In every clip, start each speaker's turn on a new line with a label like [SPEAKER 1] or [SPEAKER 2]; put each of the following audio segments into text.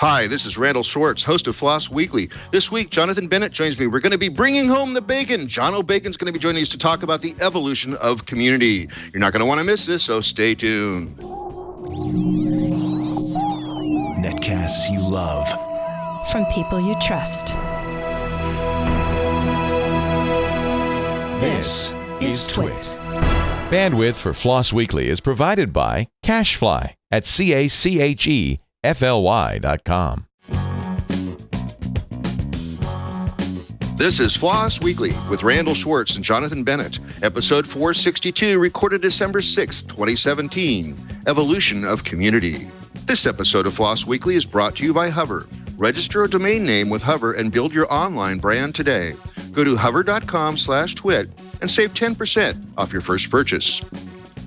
[SPEAKER 1] Hi, this is Randall Schwartz, host of Floss Weekly. This week, Jonathan Bennett joins me. We're going to be bringing home the bacon. Jono Bacon's going to be joining us to talk about the evolution of community. You're not going to want to miss this, so stay tuned.
[SPEAKER 2] Netcasts you love.
[SPEAKER 3] From people you trust.
[SPEAKER 2] This is Twit.
[SPEAKER 4] Bandwidth for Floss Weekly is provided by CacheFly at CacheFly.com.
[SPEAKER 1] This is Floss Weekly with Randall Schwartz and Jonathan Bennett, episode 462, recorded December 6, 2017, Evolution of Community. This episode of Floss Weekly is brought to you by Hover. Register a domain name with Hover and build your online brand today. Go to hover.com/twit and save 10% off your first purchase.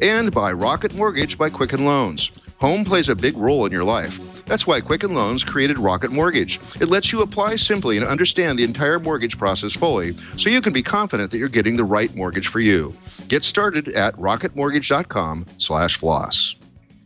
[SPEAKER 1] And by Rocket Mortgage by Quicken Loans. Home plays a big role in your life. That's why Quicken Loans created Rocket Mortgage. It lets you apply simply and understand the entire mortgage process fully, so you can be confident that you're getting the right mortgage for you. Get started at rocketmortgage.com/floss.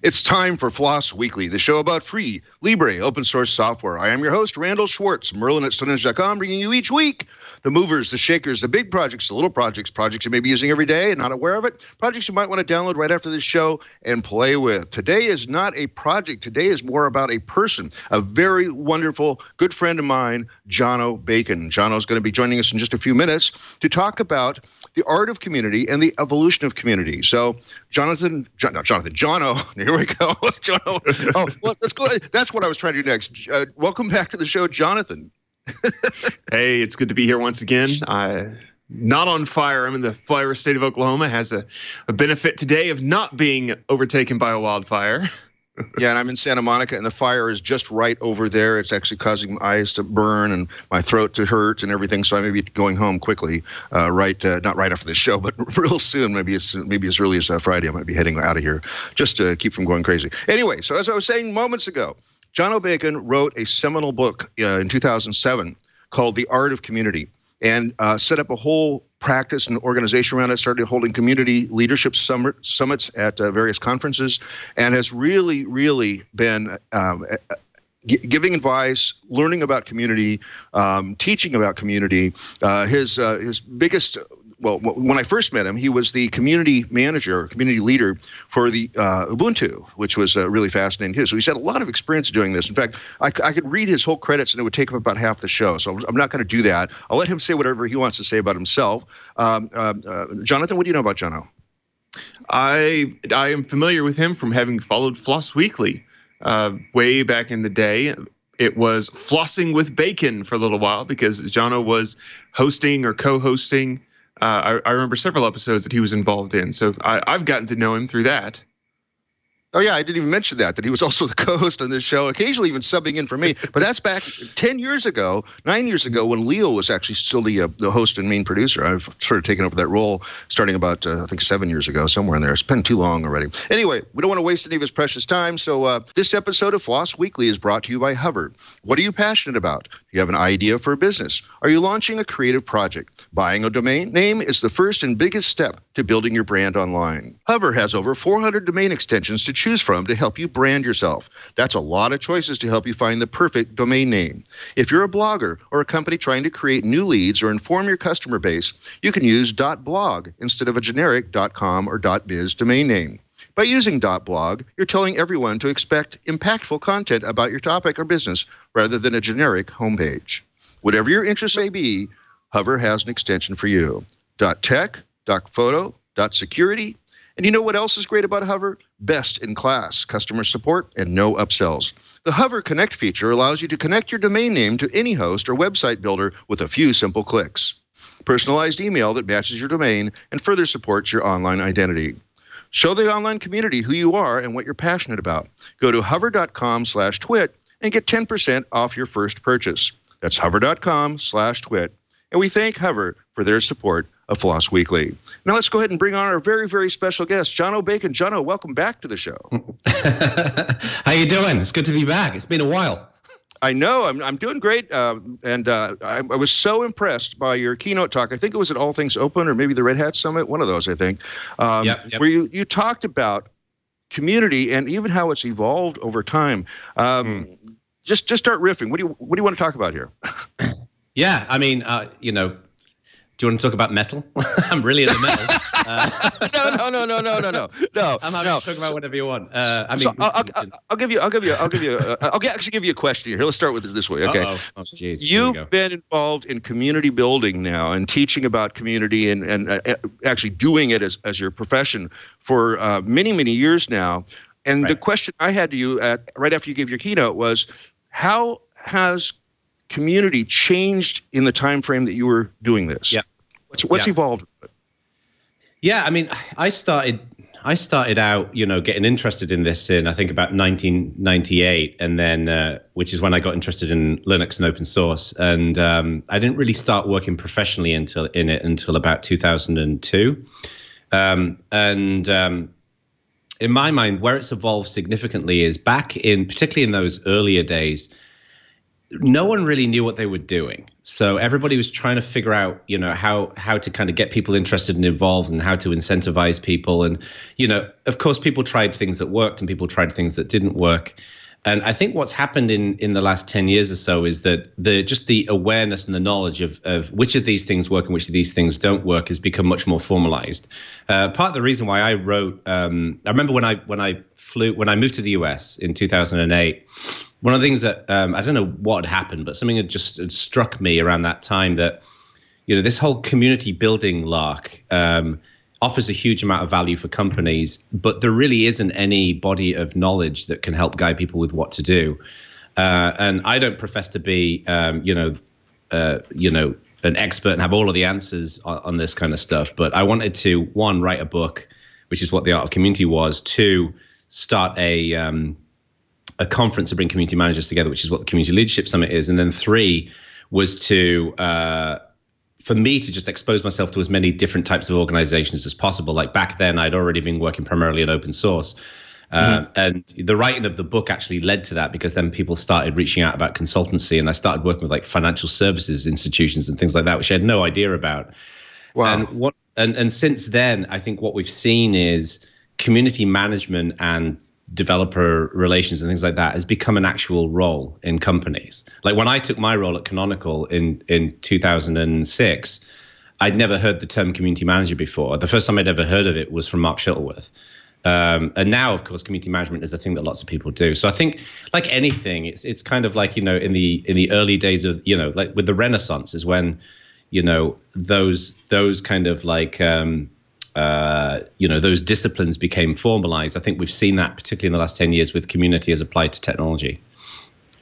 [SPEAKER 1] It's time for Floss Weekly, the show about free, libre, open source software. I am your host, Randall Schwartz, Merlin at Stonehenge.com, bringing you each week the movers, the shakers, the big projects, the little projects, projects you may be using every day and not aware of it, projects you might want to download right after this show and play with. Today is not a project. Today is more about a person, a very wonderful, good friend of mine, Jono Bacon. Jono's going to be joining us in just a few minutes to talk about the art of community and the evolution of community. So, Jono, here we go. Jono, oh, well, let's go. That's what I was trying to do next. Welcome back to the show, Jonathan.
[SPEAKER 5] Hey, it's good to be here once again. Not on fire. I'm in the flyover state of Oklahoma. It has a benefit today of not being overtaken by a wildfire.
[SPEAKER 1] Yeah, and I'm in Santa Monica, and the fire is just right over there. It's actually causing my eyes to burn and my throat to hurt and everything. So I may be going home quickly, not right after this show, but real soon. Maybe as early as Friday. I might be heading out of here just to keep from going crazy. Anyway, so as I was saying moments ago, Jono Bacon wrote a seminal book in 2007 called The Art of Community, and set up a whole practice and organization around it, started holding community leadership summits at various conferences, and has really, really been giving advice, learning about community, teaching about community. His biggest... Well, when I first met him, he was the community manager, community leader for the Ubuntu, which was really fascinating too. So he's had a lot of experience doing this. In fact, I could read his whole credits and it would take up about half the show. So I'm not going to do that. I'll let him say whatever he wants to say about himself. Jonathan, what do you know about Jono?
[SPEAKER 5] I am familiar with him from having followed Floss Weekly way back in the day. It was Flossing with Bacon for a little while because Jono was hosting or co-hosting. I remember several episodes that he was involved in, so I've gotten to know him through that.
[SPEAKER 1] Oh, yeah, I didn't even mention that he was also the co-host on this show, occasionally even subbing in for me. But that's back 9 years ago, when Leo was actually still the host and main producer. I've sort of taken over that role starting about, I think, 7 years ago, somewhere in there. It's been too long already. Anyway, we don't want to waste any of his precious time, so this episode of Floss Weekly is brought to you by Hover. What are you passionate about? Do you have an idea for a business? Are you launching a creative project? Buying a domain name is the first and biggest step to building your brand online. Hover has over 400 domain extensions to choose from to help you brand yourself. That's a lot of choices to help you find the perfect domain name. If you're a blogger or a company trying to create new leads or inform your customer base, you can use .blog instead of a generic .com or .biz domain name. By using .blog, you're telling everyone to expect impactful content about your topic or business rather than a generic homepage. Whatever your interest may be, Hover has an extension for you. .tech, .photo, .security. And you know what else is great about Hover? Best in class customer support and no upsells. The Hover Connect feature allows you to connect your domain name to any host or website builder with a few simple clicks. Personalized email that matches your domain and further supports your online identity. Show the online community who you are and what you're passionate about. Go to hover.com/twit and get 10% off your first purchase. That's hover.com/twit. And we thank Hover for their support of Floss Weekly. Now let's go ahead and bring on our very, very special guest, Jono Bacon. Jono, welcome back to the show.
[SPEAKER 6] How you doing? It's good to be back. It's been a while.
[SPEAKER 1] I know. I'm doing great. I was so impressed by your keynote talk. I think it was at All Things Open or maybe the Red Hat Summit, one of those, I think,
[SPEAKER 6] Yep.
[SPEAKER 1] where you talked about community and even how it's evolved over time. just start riffing. What do you want to talk about here?
[SPEAKER 6] Yeah, I mean, do you want to talk about metal? I'm really into metal.
[SPEAKER 1] No.
[SPEAKER 6] I'm happy to talk about whatever you want. I mean,
[SPEAKER 1] I'll actually give you a question here. Let's start with it this way. Okay.
[SPEAKER 6] Oh, geez.
[SPEAKER 1] You've been involved in community building now and teaching about community and actually doing it as your profession for many, many years now. And
[SPEAKER 6] Right.
[SPEAKER 1] the question I had to you right after you gave your keynote was, how has community changed in the time frame that you were doing this?
[SPEAKER 6] Yeah.
[SPEAKER 1] What's evolved?
[SPEAKER 6] Yeah, I mean, I started out, getting interested in this in, I think, about 1998, and then which is when I got interested in Linux and open source. And I didn't really start working professionally until about 2002. In my mind, where it's evolved significantly is particularly in those earlier days, no one really knew what they were doing. So everybody was trying to figure out, how to kind of get people interested and involved and how to incentivize people. And, of course, people tried things that worked and people tried things that didn't work. And I think what's happened in the last 10 years or so is that the awareness and the knowledge of which of these things work and which of these things don't work has become much more formalized. Part of the reason why I wrote, I remember when I moved to the US in 2008, one of the things that I don't know what had happened, but something had struck me around that time that, this whole community building lark offers a huge amount of value for companies, but there really isn't any body of knowledge that can help guide people with what to do. And I don't profess to be, an expert and have all of the answers on this kind of stuff. But I wanted to, one, write a book, which is what the Art of Community was. Two, start a conference to bring community managers together, which is what the Community Leadership Summit is. And then three was for me to just expose myself to as many different types of organizations as possible. Like back then, I'd already been working primarily in open source. And the writing of the book actually led to that, because then people started reaching out about consultancy, and I started working with like financial services institutions and things like that, which I had no idea about.
[SPEAKER 1] Wow.
[SPEAKER 6] And since then, I think what we've seen is community management and developer relations and things like that has become an actual role in companies. Like when I took my role at Canonical in 2006, I'd never heard the term community manager before. The first time I'd ever heard of it was from Mark Shuttleworth. And now, of course, community management is a thing that lots of people do. So I think, like anything, it's kind of like, in the early days of, like with the Renaissance is when, those kind of like, those disciplines became formalized. I think we've seen that particularly in the last 10 years with community as applied to technology.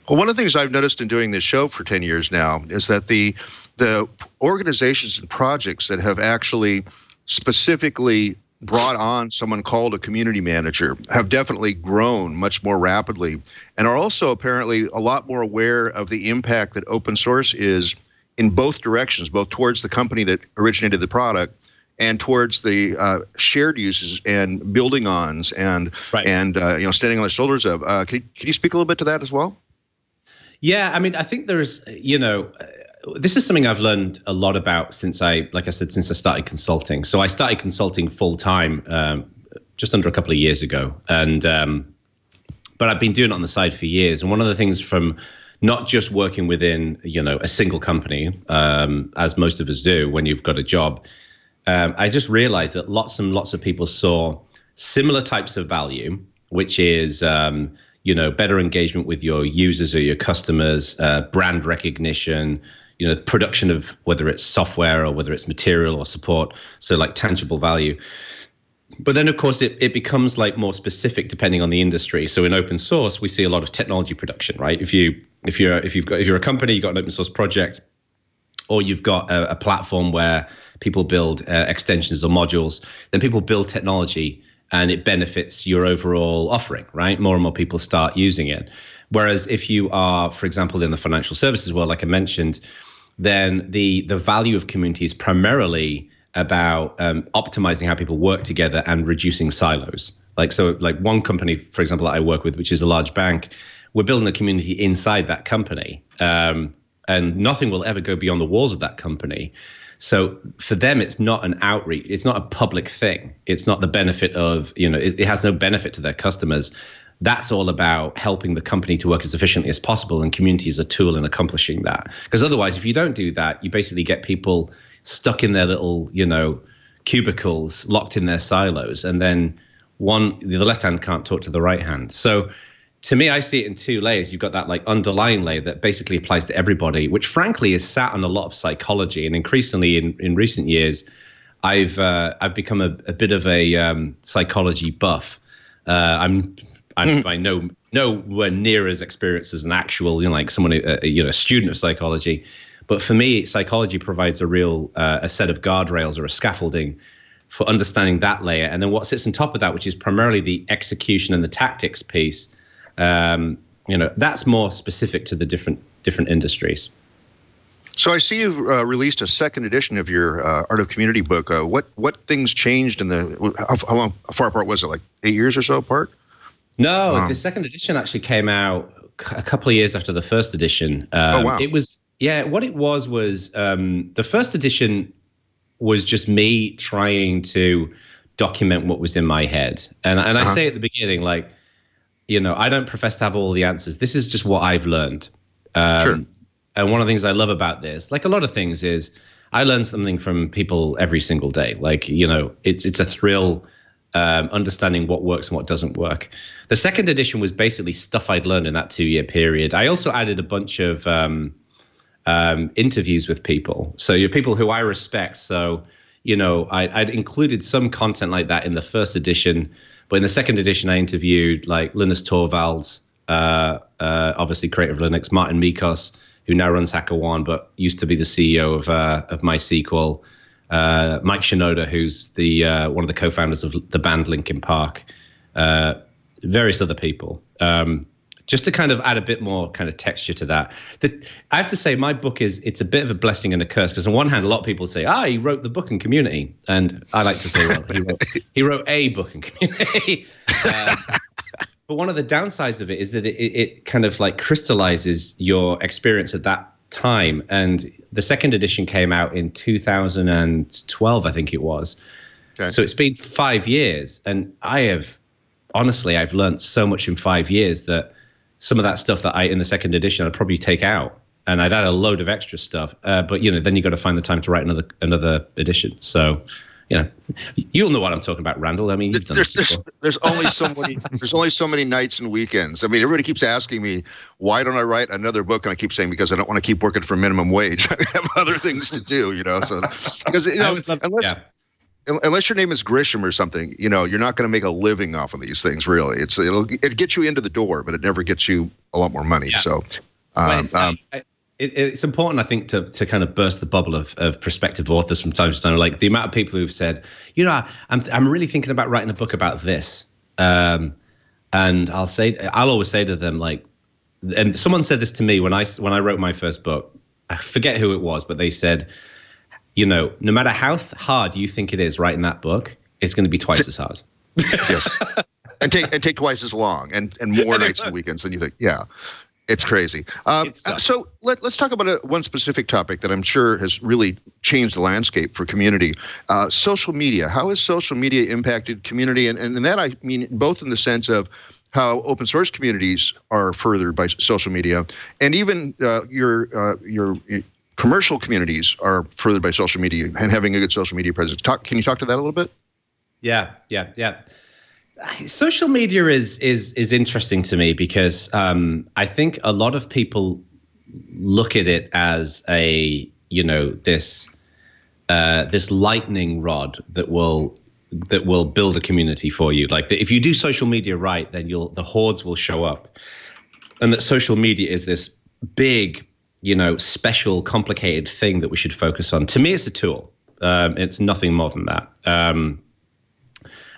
[SPEAKER 1] Well, one of the things I've noticed in doing this show for 10 years now is that the organizations and projects that have actually specifically brought on someone called a community manager have definitely grown much more rapidly, and are also apparently a lot more aware of the impact that open source is in both directions, both towards the company that originated the product and towards the shared uses and building ons and
[SPEAKER 6] right.
[SPEAKER 1] and standing on the shoulders of. Can you speak a little bit to that as well?
[SPEAKER 6] Yeah, I mean, I think there's, this is something I've learned a lot about since I started consulting. So I started consulting full time just under a couple of years ago, and but I've been doing it on the side for years. And one of the things from not just working within a single company, as most of us do when you've got a job, I just realized that lots and lots of people saw similar types of value, which is better engagement with your users or your customers, brand recognition, production of whether it's software or whether it's material or support, so like tangible value. But then, of course, it becomes like more specific depending on the industry. So in open source, we see a lot of technology production, right? If you're a company, you've got an open source project, or you've got a platform where people build extensions or modules, then people build technology and it benefits your overall offering, right? More and more people start using it. Whereas if you are, for example, in the financial services world, like I mentioned, then the value of community is primarily about optimizing how people work together and reducing silos. Like one company, for example, that I work with, which is a large bank, we're building a community inside that company. And nothing will ever go beyond the walls of that company. So for them, it's not an outreach. It's not a public thing. It's not the benefit of, it has no benefit to their customers. that's all about helping the company to work as efficiently as possible, and community is a tool in accomplishing that. Because otherwise, if you don't do that, you basically get people stuck in their little, cubicles, locked in their silos, and then the left hand can't talk to the right hand. So to me, I see it in two layers. You've got that like underlying layer that basically applies to everybody, which frankly is sat on a lot of psychology. And increasingly in recent years, I've become a bit of a psychology buff. I'm by nowhere near as experienced as an actual, like someone, a student of psychology. But for me, psychology provides a real a set of guardrails or a scaffolding for understanding that layer. And then what sits on top of that, which is primarily the execution and the tactics piece, that's more specific to the different industries.
[SPEAKER 1] So I see you've released a second edition of your Art of Community book. What things changed in how far apart was it? Like 8 years or so apart?
[SPEAKER 6] No, the second edition actually came out a couple of years after the first edition.
[SPEAKER 1] Oh, wow.
[SPEAKER 6] It was, what it was the first edition was just me trying to document what was in my head. And I say at the beginning, like, I don't profess to have all the answers. This is just what I've learned.
[SPEAKER 1] Sure.
[SPEAKER 6] And one of the things I love about this, like a lot of things, is I learn something from people every single day. Like, it's a thrill understanding what works and what doesn't work. The second edition was basically stuff I'd learned in that 2-year period. I also added a bunch of interviews with people. So people who I respect. So, I'd included some content like that in the first edition. But in the second edition, I interviewed like Linus Torvalds, obviously creator of Linux, Martin Mycroft, who now runs HackerOne, but used to be the CEO of MySQL, Mike Shinoda, who's the one of the co-founders of the band Linkin Park, various other people. Just to kind of add a bit more kind of texture to that. I have to say, my book it's a bit of a blessing and a curse, because on one hand, a lot of people say, he wrote the book in community. And I like to say, well, he wrote a book in community. But one of the downsides of it is that it kind of like crystallizes your experience at that time. And the second edition came out in 2012, I think it was. Okay. So it's been 5 years. And I've learned so much in 5 years that some of that stuff that in the second edition, I'd probably take out, and I'd add a load of extra stuff. But then you got to find the time to write another edition. So, you'll know what I'm talking about, Randall. I mean, you've done this before. There's
[SPEAKER 1] only so many nights and weekends. I mean, everybody keeps asking me, why don't I write another book? And I keep saying, because I don't want to keep working for minimum wage. I have other things to do, So because unless your name is Grisham or something, you're not going to make a living off of these things. Really, it'll get you into the door, but it never gets you a lot more money. Yeah. So,
[SPEAKER 6] it's important, I think, to kind of burst the bubble of prospective authors from time to time. Like the amount of people who've said, I'm really thinking about writing a book about this, and I'll always say to them, like, and someone said this to me when I wrote my first book. I forget who it was, but they said, no matter how hard you think it is writing that book, it's going to be twice as hard.
[SPEAKER 1] Yes, and take twice as long and more nights and weekends than you think. Yeah, it's crazy. So let's talk about one specific topic that I'm sure has really changed the landscape for community. Social media. How has social media impacted community? And that I mean both in the sense of how open source communities are furthered by social media, and even your commercial communities are furthered by social media and having a good social media presence. Can you talk to that a little bit? Yeah.
[SPEAKER 6] Social media is interesting to me because I think a lot of people look at it as this lightning rod that will build a community for you. Like if you do social media right, then the hordes will show up, and that social media is this big, special, complicated thing that we should focus on. To me, it's a tool. It's nothing more than that.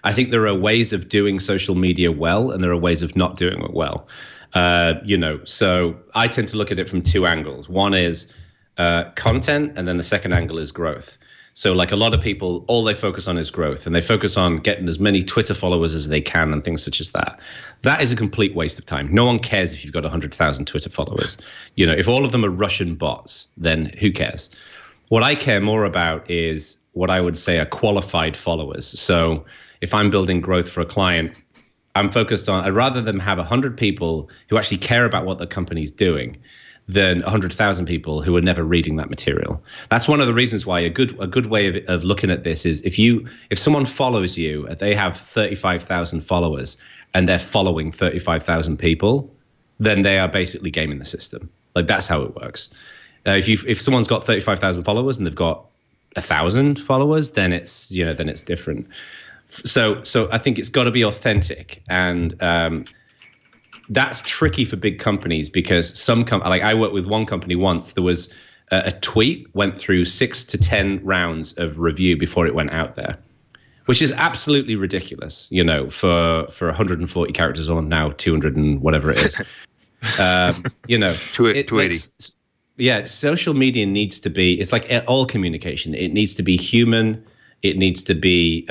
[SPEAKER 6] I think there are ways of doing social media well, and there are ways of not doing it well. So I tend to look at it from two angles. One is content, and then the second angle is growth. So like a lot of people, all they focus on is growth, and they focus on getting as many Twitter followers as they can and things such as that. That is a complete waste of time. No one cares if you've got 100,000 Twitter followers. If all of them are Russian bots, then who cares? What I care more about is what I would say are qualified followers. So if I'm building growth for a client, I'm focused on, I'd rather them have 100 people who actually care about what the company's doing than 100,000 people who are never reading that material. That's one of the reasons why a good way of looking at this is if someone follows you, they have 35,000 followers and they're following 35,000 people, then they are basically gaming the system. Like, that's how it works. If someone's got 35,000 followers and they've got 1,000 followers, then it's different. So I think it's got to be authentic, and that's tricky for big companies because like I worked with one company once. There was a tweet went through 6 to 10 rounds of review before it went out there, which is absolutely ridiculous. For 140 characters or now 200 and whatever it is.
[SPEAKER 1] 280.
[SPEAKER 6] Yeah, social media needs to be. It's like all communication. It needs to be human. It needs to be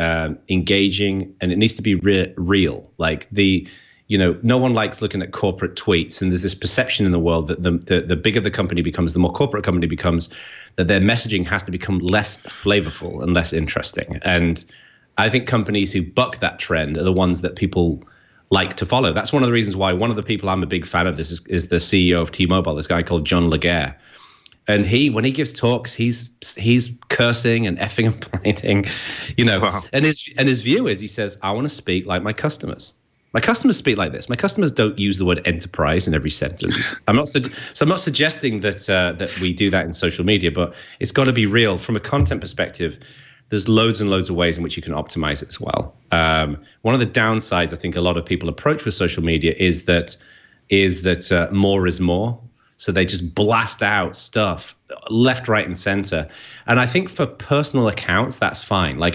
[SPEAKER 6] engaging, and it needs to be real. Like no one likes looking at corporate tweets, and there's this perception in the world that the bigger the company becomes, the more corporate company becomes, that their messaging has to become less flavorful and less interesting. And I think companies who buck that trend are the ones that people like to follow. That's one of the reasons why one of the people I'm a big fan of this is the CEO of T-Mobile, this guy called John Laguerre. And when he gives talks, he's cursing and effing and blading, Wow. And his view is, he says, I want to speak like my customers. My customers speak like this. My customers don't use the word enterprise in every sentence. I'm not suggesting that we do that in social media, but it's got to be real. From a content perspective, there's loads and loads of ways in which you can optimize it as well. One of the downsides I think a lot of people approach with social media is that more is more. So they just blast out stuff left, right, and center. And I think for personal accounts, that's fine. Like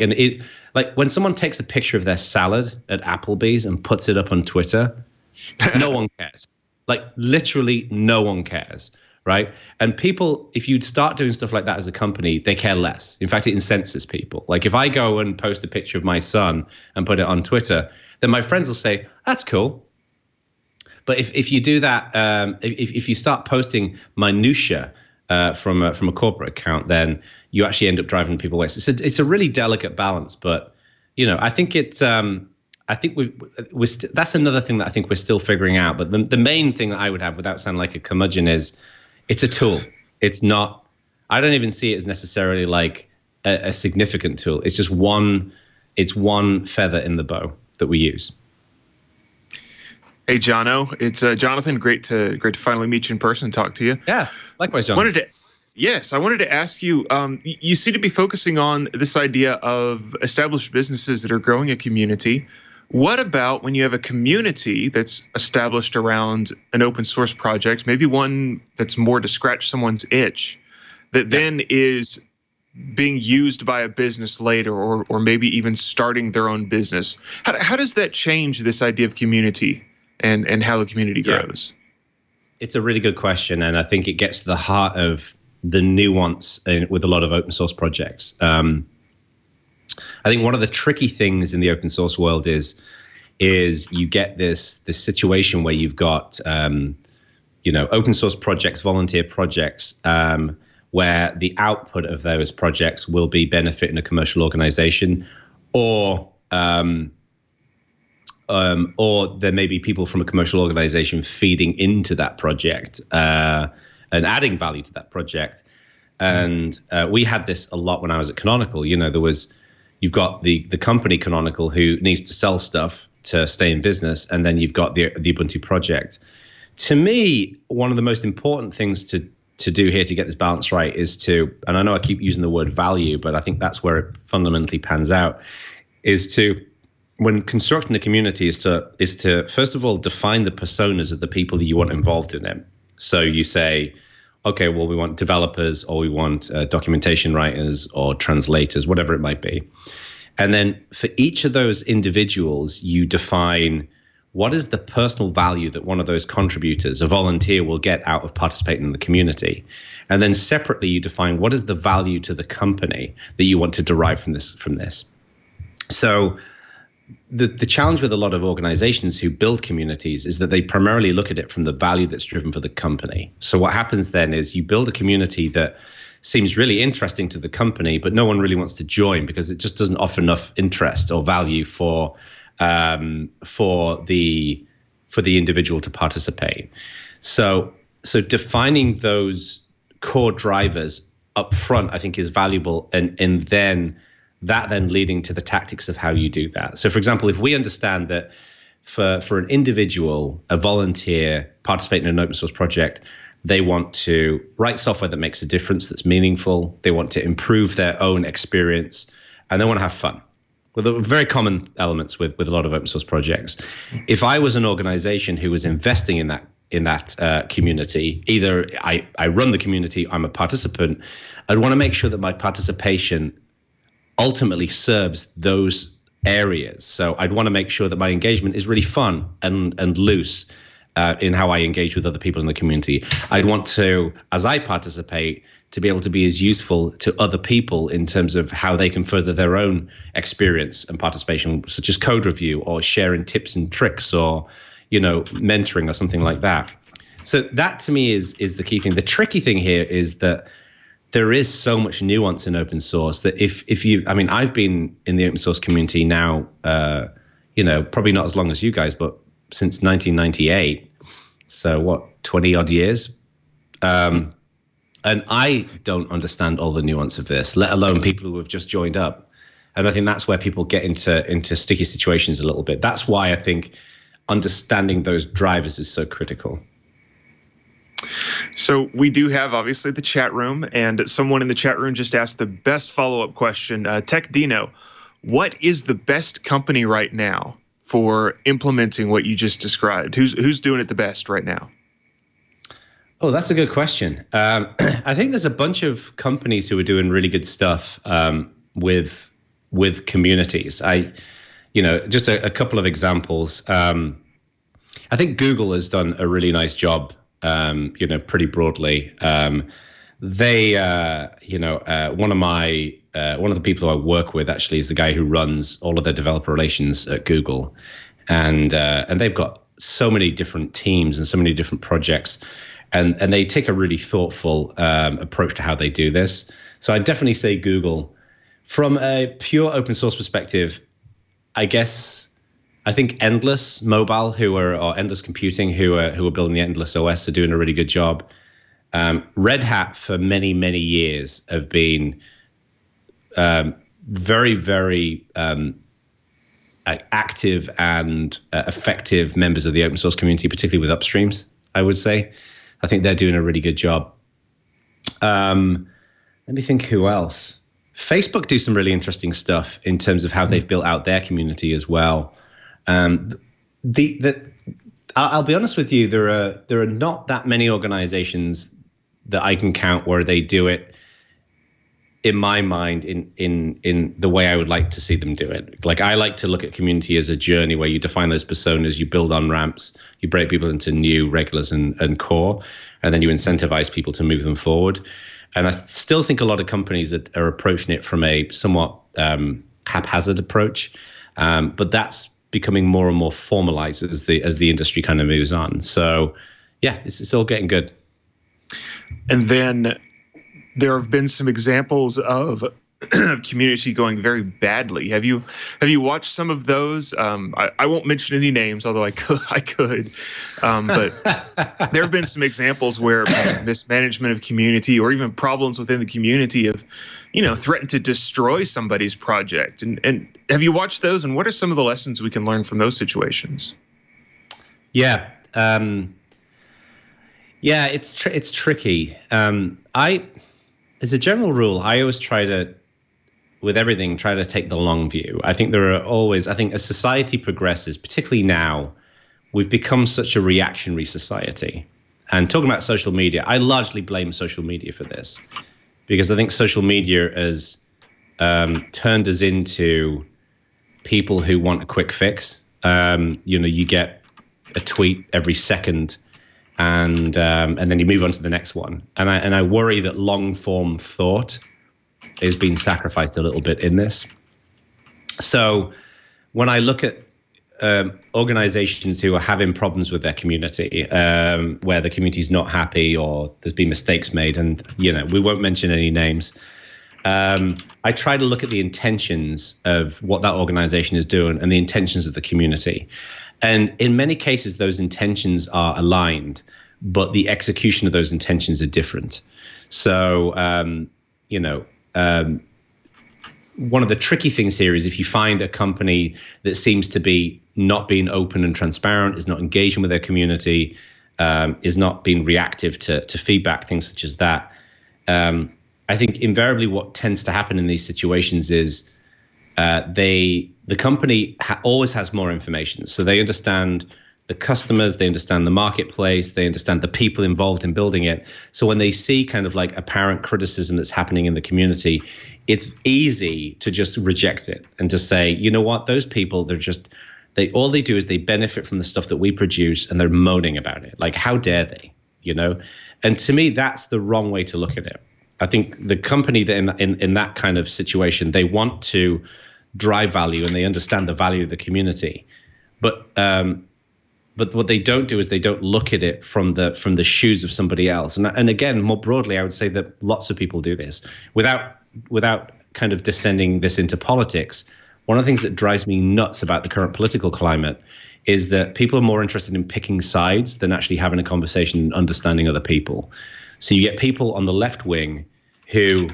[SPEAKER 6] when someone takes a picture of their salad at Applebee's and puts it up on Twitter, no one cares. Like, literally no one cares, right? And people, if you'd start doing stuff like that as a company, they care less. In fact, it incenses people. Like, if I go and post a picture of my son and put it on Twitter, then my friends will say, that's cool. But if you do that, if you start posting minutia from a corporate account, then you actually end up driving people away. So it's a really delicate balance. But I think that's another thing that I think we're still figuring out. But the main thing that I would have, without sounding like a curmudgeon, is it's a tool. It's not. I don't even see it as necessarily like a significant tool. It's just one feather in the bow that we use.
[SPEAKER 5] Hey, Jono, it's Jonathan. Great to finally meet you in person and talk to you.
[SPEAKER 6] Yeah, likewise, John.
[SPEAKER 5] I wanted to ask you. You seem to be focusing on this idea of established businesses that are growing a community. What about when you have a community that's established around an open source project, maybe one that's more to scratch someone's itch, that then is being used by a business later, or maybe even starting their own business? How does that change this idea of community? And how the community grows?
[SPEAKER 6] It's a really good question, and I think it gets to the heart of the nuance with a lot of open source projects. I think one of the tricky things in the open source world is you get this situation where you've got open source projects, volunteer projects, where the output of those projects will be benefiting a commercial organization, or there may be people from a commercial organization feeding into that project and adding value to that project. And we had this a lot when I was at Canonical. You've got the company Canonical, who needs to sell stuff to stay in business, and then you've got the Ubuntu project. To me, one of the most important things to do here to get this balance right is to, and I know I keep using the word value, but I think that's where it fundamentally pans out, is to, when constructing the community, is to first of all define the personas of the people that you want involved in it. So you say, okay, well, we want developers, or we want documentation writers or translators, whatever it might be. And then for each of those individuals, you define what is the personal value that one of those contributors, a volunteer, will get out of participating in the community. And then separately, you define what is the value to the company that you want to derive from this. So the challenge with a lot of organizations who build communities is that they primarily look at it from the value that's driven for the company. So what happens then is you build a community that seems really interesting to the company, but no one really wants to join because it just doesn't offer enough interest or value for for the individual to participate. So defining those core drivers up front, I think, is valuable, and then leading to the tactics of how you do that. So, for example, if we understand that for an individual, a volunteer participating in an open source project, they want to write software that makes a difference, that's meaningful. They want to improve their own experience, and they want to have fun. Well, the very common elements with a lot of open source projects. If I was an organization who was investing in that community, either I run the community, I'm a participant, I'd want to make sure that my participation ultimately serves those areas. So I'd want to make sure that my engagement is really fun and loose in how I engage with other people in the community. I'd want to, as I participate, to be able to be as useful to other people in terms of how they can further their own experience and participation, such as code review or sharing tips and tricks or, mentoring or something like that. So that to me is the key thing. The tricky thing here is that there is so much nuance in open source that if you, I've been in the open source community now, probably not as long as you guys, but since 1998. So 20 odd years. And I don't understand all the nuance of this, let alone people who have just joined up. And I think that's where people get into sticky situations a little bit. That's why I think understanding those drivers is so critical.
[SPEAKER 5] So we do have, obviously, the chat room, and someone in the chat room just asked the best follow-up question. Tech Dino, what is the best company right now for implementing what you just described? Who's doing it the best right now?
[SPEAKER 6] Oh, that's a good question. I think there's a bunch of companies who are doing really good stuff with communities. Just a couple of examples. I think Google has done a really nice job, pretty broadly. They, one of the people who I work with actually is the guy who runs all of their developer relations at Google, and they've got so many different teams and so many different projects, and they take a really thoughtful approach to how they do this. So I definitely say Google. From a pure open source perspective, I think Endless Mobile, or Endless Computing, who are building the Endless OS, are doing a really good job. Red Hat for many, many years have been very, very active and effective members of the open source community, particularly with upstreams, I would say. I think they're doing a really good job. Let me think who else. Facebook do some really interesting stuff in terms of how they've built out their community as well. I'll be honest with you, there are not that many organizations that I can count where they do it, in my mind, in the way I would like to see them do it. Like, I like to look at community as a journey where you define those personas, you build on ramps, you break people into new, regulars, and core, and then you incentivize people to move them forward. And I still think a lot of companies that are approaching it from a somewhat haphazard approach, but that's becoming more and more formalized as the industry kind of moves on. So, yeah, it's all getting good.
[SPEAKER 5] And then there have been some examples of community going very badly. Have you watched some of those? I won't mention any names, although I could. But there have been some examples where mismanagement of community, or even problems within the community, have threatened to destroy somebody's project. And have you watched those? And what are some of the lessons we can learn from those situations?
[SPEAKER 6] Yeah. It's tricky. As a general rule, I always try to take the long view. I think as society progresses, particularly now, we've become such a reactionary society. And talking about social media, I largely blame social media for this, because I think social media has turned us into people who want a quick fix. You get a tweet every second, and then you move on to the next one. And I worry that long form thought is being sacrificed a little bit in this. So when I look at organizations who are having problems with their community, where the community is not happy or there's been mistakes made, and we won't mention any names, I try to look at the intentions of what that organization is doing and the intentions of the community. And in many cases, those intentions are aligned, but the execution of those intentions are different. So, one of the tricky things here is if you find a company that seems to be not being open and transparent, is not engaging with their community, is not being reactive to feedback, things such as that. I think invariably what tends to happen in these situations is the company always has more information. So they understand the customers, they understand the marketplace, they understand the people involved in building it. So when they see kind of like apparent criticism that's happening in the community, it's easy to just reject it and to say, you know what, those people, all they do is they benefit from the stuff that we produce and they're moaning about it. Like, how dare they, And to me, that's the wrong way to look at it. I think the company that in that kind of situation, they want to drive value and they understand the value of the community. But what they don't do is they don't look at it from the shoes of somebody else. And again, more broadly, I would say that lots of people do this without kind of descending this into politics. One of the things that drives me nuts about the current political climate is that people are more interested in picking sides than actually having a conversation and understanding other people. So you get people on the left wing who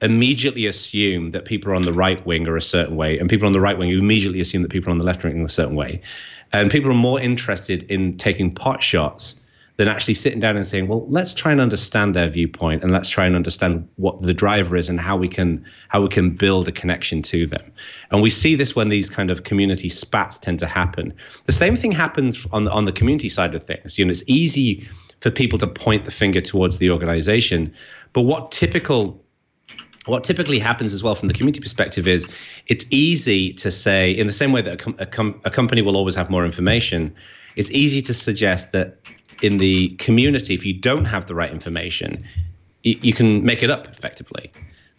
[SPEAKER 6] immediately assume that people on the right wing are a certain way, and people on the right wing who immediately assume that people on the left wing are a certain way. And people are more interested in taking pot shots than actually sitting down and saying, well, let's try and understand their viewpoint and let's try and understand what the driver is and how we can build a connection to them. And we see this when these kind of community spats tend to happen. The same thing happens on the community side of things. It's easy for people to point the finger towards the organization, but what typically happens as well from the community perspective is it's easy to say, in the same way that a company will always have more information, it's easy to suggest that in the community, if you don't have the right information, you can make it up effectively,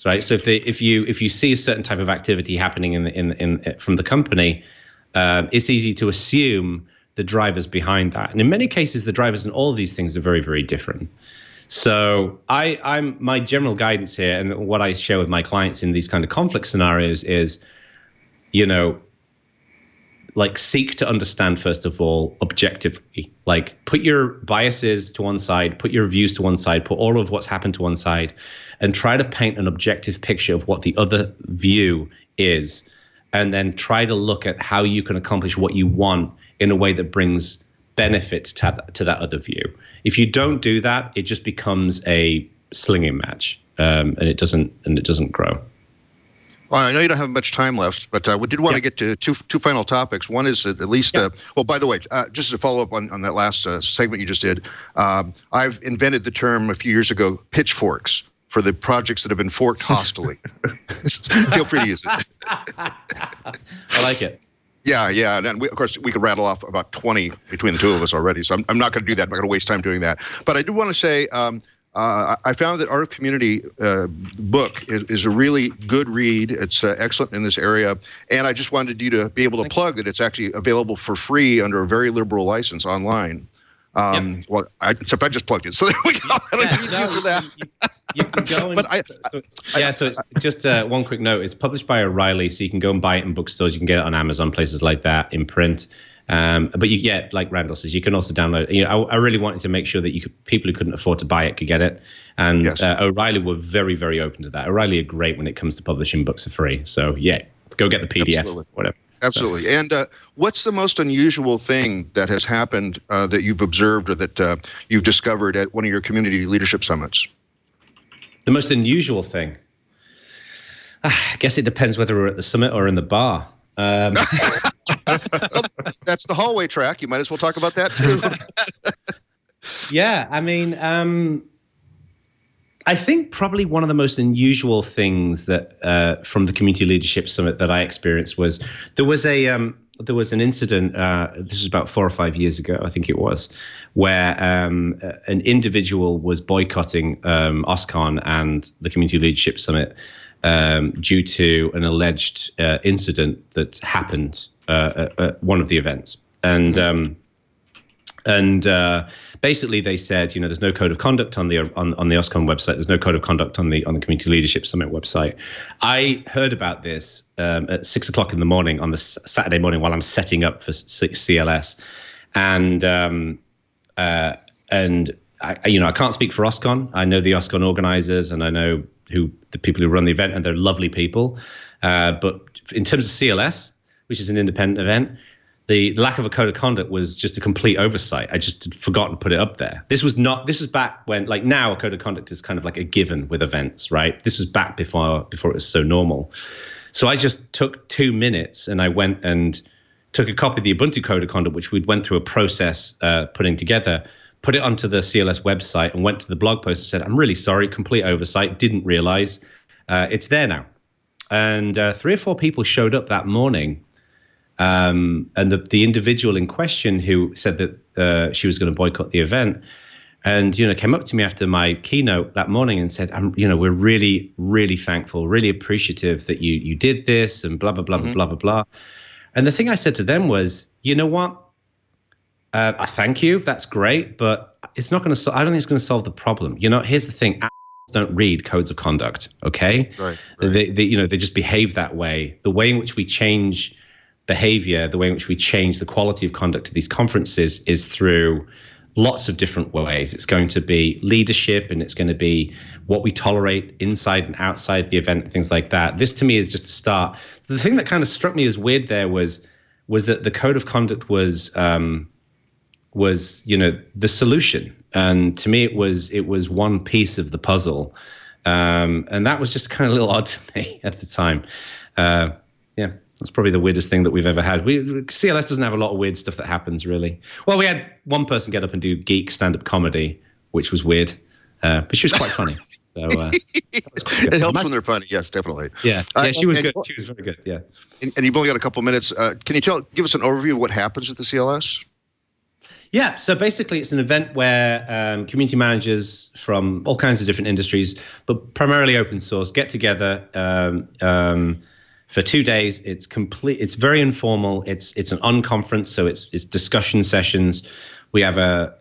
[SPEAKER 6] right? So if you see a certain type of activity happening from the company, it's easy to assume the drivers behind that. And in many cases, the drivers in all of these things are very, very different. So I'm my general guidance here, and what I share with my clients in these kind of conflict scenarios is, like, seek to understand, first of all, objectively. Like, put your biases to one side, put your views to one side, put all of what's happened to one side, and try to paint an objective picture of what the other view is, and then try to look at how you can accomplish what you want in a way that brings benefit to that other view. If you don't do that, it just becomes a slinging match, and it doesn't grow.
[SPEAKER 1] Well, I know you don't have much time left, but we did want to get to two final topics. One is at least, well, by the way, just to follow up on that last segment you just did, I've invented the term a few years ago, pitchforks, for the projects that have been forked hostily. Feel free to use it.
[SPEAKER 6] I like it.
[SPEAKER 1] Yeah, and of course, we could rattle off about 20 between the two of us already, so I'm not going to do that. I'm not going to waste time doing that. But I do want to say, I found that our community book is a really good read. It's excellent in this area. And I just wanted you to be able to plug that it's actually available for free under a very liberal license online. Well, except I just plugged it. So there we go. I don't need you for that.
[SPEAKER 6] You can go and, so it's just one quick note. It's published by O'Reilly, so you can go and buy it in bookstores. You can get it on Amazon, places like that, in print. But you get, like Randall says, you can also download it. I really wanted to make sure that people who couldn't afford to buy it could get it. And O'Reilly were very, very open to that. O'Reilly are great when it comes to publishing books for free. So go get the PDF, whatever.
[SPEAKER 1] Absolutely. So. And what's the most unusual thing that has happened that you've observed or that you've discovered at one of your community leadership summits?
[SPEAKER 6] The most unusual thing? I guess it depends whether we're at the summit or in the bar.
[SPEAKER 1] That's the hallway track. You might as well talk about that too.
[SPEAKER 6] Yeah, I mean, I think probably one of the most unusual things that from the Community Leadership Summit that I experienced was there was an incident. This was about 4 or 5 years ago, I think it was, where an individual was boycotting OSCON and the Community Leadership Summit due to an alleged incident that happened at one of the events. And And basically, they said, there's no code of conduct on the OSCON website. There's no code of conduct on the Community Leadership Summit website. I heard about this at 6 o'clock in the morning on the Saturday morning while I'm setting up for CLS, and I can't speak for OSCON. I know the OSCON organizers, and I know the people who run the event, and they're lovely people. But in terms of CLS, which is an independent event, the lack of a code of conduct was just a complete oversight. I just had forgotten to put it up there. This was back when, like now, a code of conduct is kind of like a given with events, right? This was back before it was so normal. So I just took 2 minutes and I went and took a copy of the Ubuntu code of conduct, which we'd went through a process putting together, put it onto the CLS website, and went to the blog post and said, I'm really sorry, complete oversight, didn't realize. It's there now. And 3 or 4 people showed up that morning. And the individual in question who said that she was going to boycott the event, and came up to me after my keynote that morning and said, we're really, really thankful, really appreciative that you did this, and blah blah blah blah blah blah. And the thing I said to them was, you know what? I thank you, that's great, but it's not going to. I don't think it's going to solve the problem. Here's the thing: don't read codes of conduct. Okay, right. They just behave that way. The way in which we change behavior, the way in which we change the quality of conduct to these conferences is through lots of different ways. It's going to be leadership, and it's going to be what we tolerate inside and outside the event, things like that. This to me is just a start. So the thing that kind of struck me as weird there was that the code of conduct was the solution. And to me, it was one piece of the puzzle. And that was just kind of a little odd to me at the time. That's probably the weirdest thing that we've ever had. CLS doesn't have a lot of weird stuff that happens, really. Well, we had one person get up and do geek stand-up comedy, which was weird, but she was quite funny. So
[SPEAKER 1] it helps when they're funny. Yes, definitely.
[SPEAKER 6] Yeah, she was good. She was very good. Yeah.
[SPEAKER 1] And you've only got a couple minutes. Can you give us an overview of what happens at the CLS?
[SPEAKER 6] Yeah, so basically it's an event where community managers from all kinds of different industries, but primarily open source, get together. For 2 days. It's complete. It's very informal. It's an unconference, so it's discussion sessions. We have a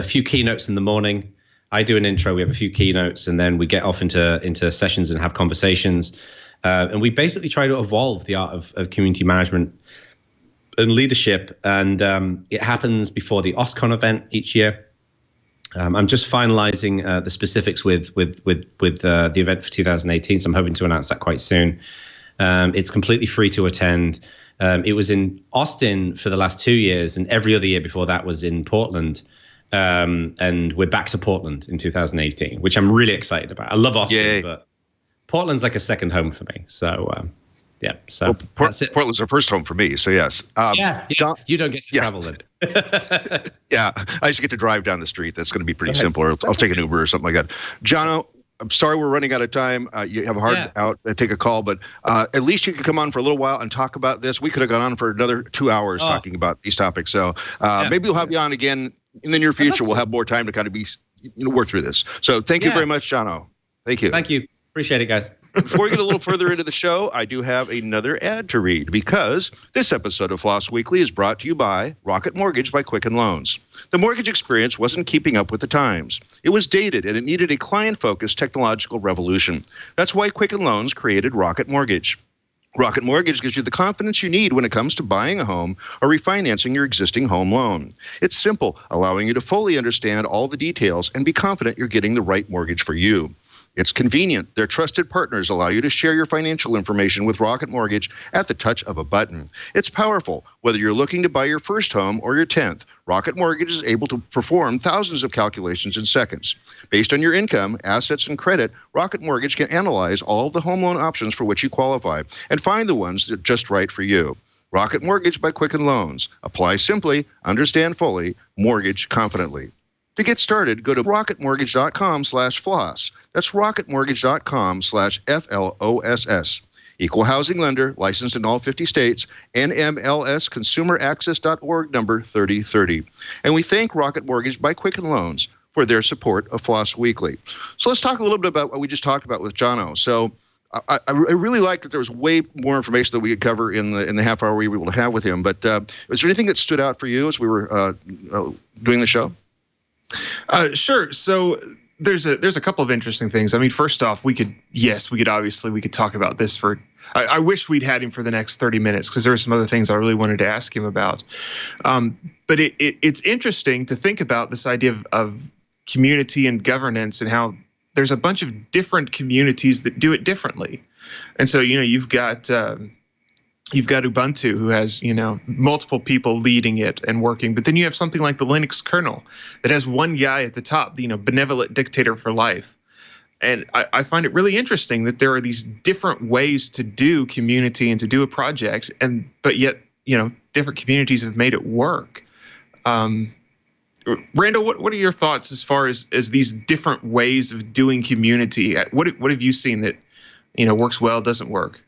[SPEAKER 6] few keynotes in the morning. I do an intro. We have a few keynotes, and then we get off into sessions and have conversations. And we basically try to evolve the art of community management and leadership. And it happens before the OSCON event each year. I'm just finalizing the specifics with the event for 2018, so I'm hoping to announce that quite soon. It's completely free to attend. It was in Austin for the last 2 years, and every other year before that was in Portland. And we're back to Portland in 2018, which I'm really excited about. I love Austin, but Portland's like a second home for me. So, so that's it.
[SPEAKER 1] Portland's our first home for me, so yes.
[SPEAKER 6] John, you don't get to travel then.
[SPEAKER 1] Yeah, I just get to drive down the street. That's going to be pretty simple. Or I'll take an Uber or something like that. Jono, I'm sorry we're running out of time. You have a hard out to take a call, but at least you can come on for a little while and talk about this. We could have gone on for another 2 hours talking about these topics. So maybe we'll have you on again in the near future. We'll have more time to kind of work through this. So thank you very much, Jono. Thank you.
[SPEAKER 6] Thank you. Appreciate it, guys.
[SPEAKER 1] Before we get a little further into the show, I do have another ad to read because this episode of Floss Weekly is brought to you by Rocket Mortgage by Quicken Loans. The mortgage experience wasn't keeping up with the times. It was dated and it needed a client-focused technological revolution. That's why Quicken Loans created Rocket Mortgage. Rocket Mortgage gives you the confidence you need when it comes to buying a home or refinancing your existing home loan. It's simple, allowing you to fully understand all the details and be confident you're getting the right mortgage for you. It's convenient. Their trusted partners allow you to share your financial information with Rocket Mortgage at the touch of a button. It's powerful. Whether you're looking to buy your first home or your 10th, Rocket Mortgage is able to perform thousands of calculations in seconds. Based on your income, assets, and credit, Rocket Mortgage can analyze all of the home loan options for which you qualify and find the ones that are just right for you. Rocket Mortgage by Quicken Loans. Apply simply, understand fully, mortgage confidently. To get started, go to rocketmortgage.com/floss. That's rocketmortgage.com/FLOSS. Equal housing lender, licensed in all 50 states, NMLS consumeraccess.org number 3030. And we thank Rocket Mortgage by Quicken Loans for their support of Floss Weekly. So let's talk a little bit about what we just talked about with Jono. So I really like that there was way more information that we could cover in the half hour we were able to have with him. But was there anything that stood out for you as we were doing the show?
[SPEAKER 5] Sure. So there's a couple of interesting things. I mean, first off, we could talk about this for. I wish we'd had him for the next 30 minutes because there were some other things I really wanted to ask him about. But it's interesting to think about this idea of community and governance and how there's a bunch of different communities that do it differently. And so, you've got Ubuntu, who has, multiple people leading it and working. But then you have something like the Linux kernel that has one guy at the top, benevolent dictator for life. And I find it really interesting that there are these different ways to do community and to do a project, but yet, different communities have made it work. Randall, what are your thoughts as far as these different ways of doing community? What have you seen that, works well, doesn't work?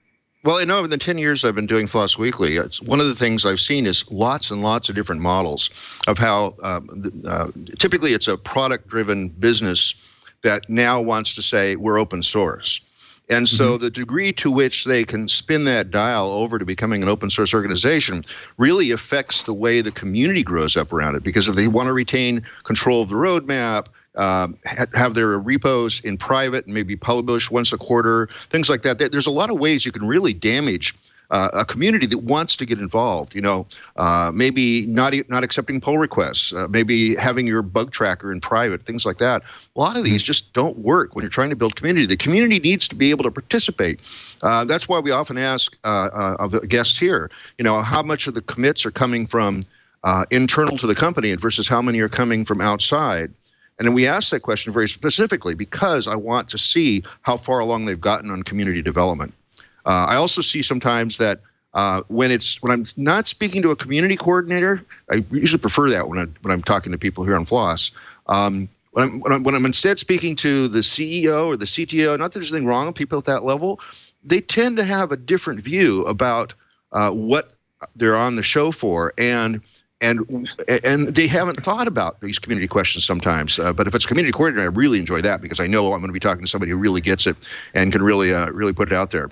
[SPEAKER 1] Well, in the 10 years I've been doing FLOSS Weekly, one of the things I've seen is lots and lots of different models of how typically it's a product-driven business that now wants to say we're open source. And so the degree to which they can spin that dial over to becoming an open source organization really affects the way the community grows up around it. Because if they want to retain control of the roadmap, have their repos in private and maybe publish once a quarter, things like that. There's a lot of ways you can really damage a community that wants to get involved. Maybe not accepting pull requests, maybe having your bug tracker in private, things like that. A lot of these just don't work when you're trying to build community. The community needs to be able to participate. That's why we often ask of the guests here, how much of the commits are coming from internal to the company versus how many are coming from outside. And then we ask that question very specifically because I want to see how far along they've gotten on community development. I also see sometimes that when I'm not speaking to a community coordinator, I usually prefer that when I'm talking to people here on FLOSS. When I'm instead speaking to the CEO or the CTO, not that there's anything wrong with people at that level, they tend to have a different view about what they're on the show for, and they haven't thought about these community questions sometimes. But if it's a community coordinator, I really enjoy that because I know I'm going to be talking to somebody who really gets it and can really put it out there.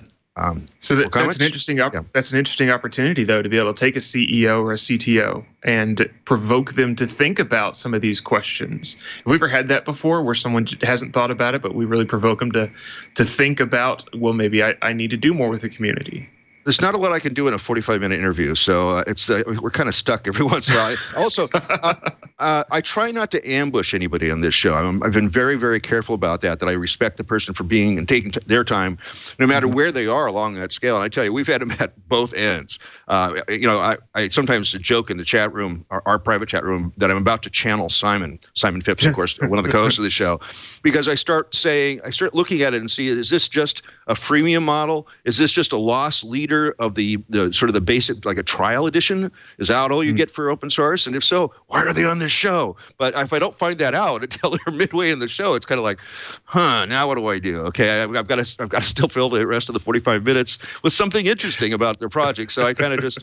[SPEAKER 5] So that's an interesting opportunity, though, to be able to take a CEO or a CTO and provoke them to think about some of these questions. Have we ever had that before, where someone hasn't thought about it, but we really provoke them to think about, well, maybe I need to do more with the community?
[SPEAKER 1] There's not a lot I can do in a 45-minute interview, so we're kind of stuck every once in a while. Also, I try not to ambush anybody on this show. I've been very, very careful about that I respect the person for being and taking their time, no matter where they are along that scale. And I tell you, we've had them at both ends. I sometimes joke in the chat room, our private chat room, that I'm about to channel Simon Phipps, of course, one of the co-hosts of the show, because I start looking at it and see, is this just a freemium model? Is this just a lost leader of the sort of the basic, like a trial edition? Is that all you get for open source? And if so, why are they on this show? But if I don't find that out until they're midway in the show, it's kind of like, now what do I do? Okay, I've got to still fill the rest of the 45 minutes with something interesting about their project. So I kind of just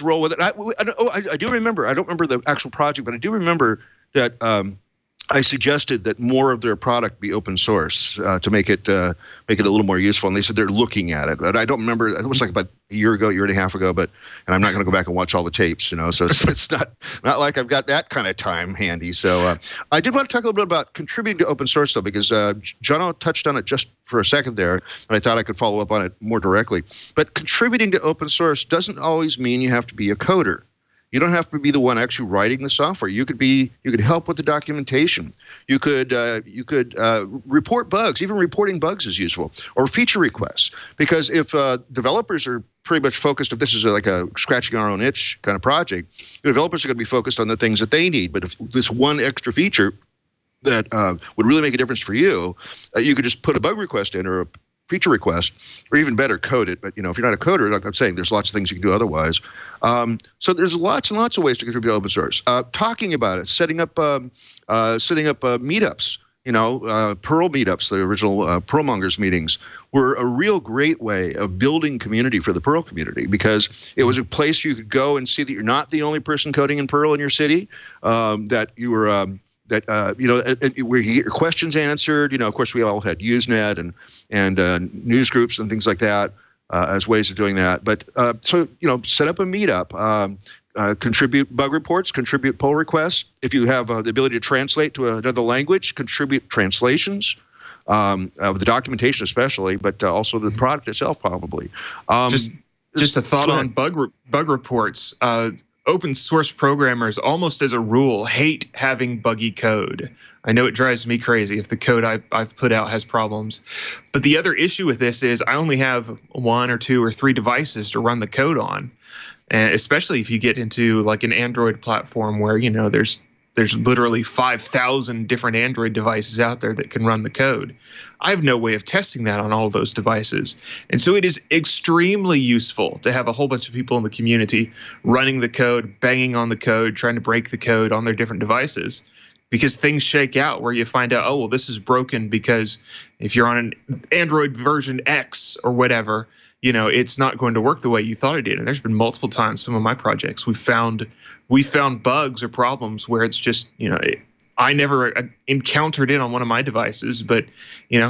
[SPEAKER 1] roll with it. I do remember. I don't remember the actual project, but I do remember that I suggested that more of their product be open source to make it a little more useful, and they said they're looking at it. But I don't remember. It was like about a year and a half ago. And I'm not going to go back and watch all the tapes, So it's not like I've got that kind of time handy. So I did want to talk a little bit about contributing to open source, though, because Jono touched on it just for a second there, and I thought I could follow up on it more directly. But contributing to open source doesn't always mean you have to be a coder. You don't have to be the one actually writing the software. You could help with the documentation. You could report bugs. Even reporting bugs is useful, or feature requests. Because if developers are pretty much focused, if this is like a scratching our own itch kind of project, the developers are going to be focused on the things that they need. But if this one extra feature that would really make a difference for you, you could just put a bug request in or a feature request, or even better, code it. But if you're not a coder, like I'm saying, there's lots of things you can do otherwise. So there's lots and lots of ways to contribute to open source. Talking about it, setting up meetups. Perl meetups, the original Perlmongers meetings, were a real great way of building community for the Perl community, because it was a place you could go and see that you're not the only person coding in Perl in your city, that you were where you get your questions answered. Of course, we all had Usenet and news groups and things like that as ways of doing that. But set up a meetup. Contribute bug reports, contribute pull requests. If you have the ability to translate to another language, contribute translations of the documentation especially, but also the product itself probably.
[SPEAKER 5] Just a thought on bug reports. Open source programmers, almost as a rule, hate having buggy code. I know it drives me crazy if the code I've put out has problems. But the other issue with this is I only have 1 or 2 or 3 devices to run the code on. And especially if you get into like an Android platform where, there's literally 5,000 different Android devices out there that can run the code. I have no way of testing that on all of those devices. And so it is extremely useful to have a whole bunch of people in the community running the code, banging on the code, trying to break the code on their different devices, because things shake out where you find out, oh, well, this is broken because if you're on an Android version X or whatever, it's not going to work the way you thought it did. And there's been multiple times, some of my projects, we found bugs or problems where it's just, I never encountered it on one of my devices, but,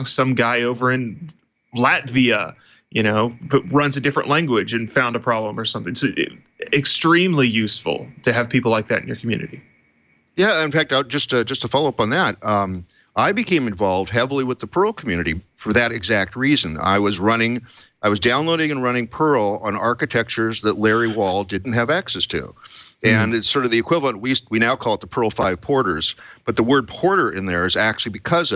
[SPEAKER 5] some guy over in Latvia, but runs a different language and found a problem or something. So extremely useful to have people like that in your community.
[SPEAKER 1] Yeah, in fact, just to follow up on that, I became involved heavily with the Perl community for that exact reason. I was downloading and running Perl on architectures that Larry Wall didn't have access to. And it's sort of the equivalent. We now call it the Perl 5 porters, but the word porter in there is actually because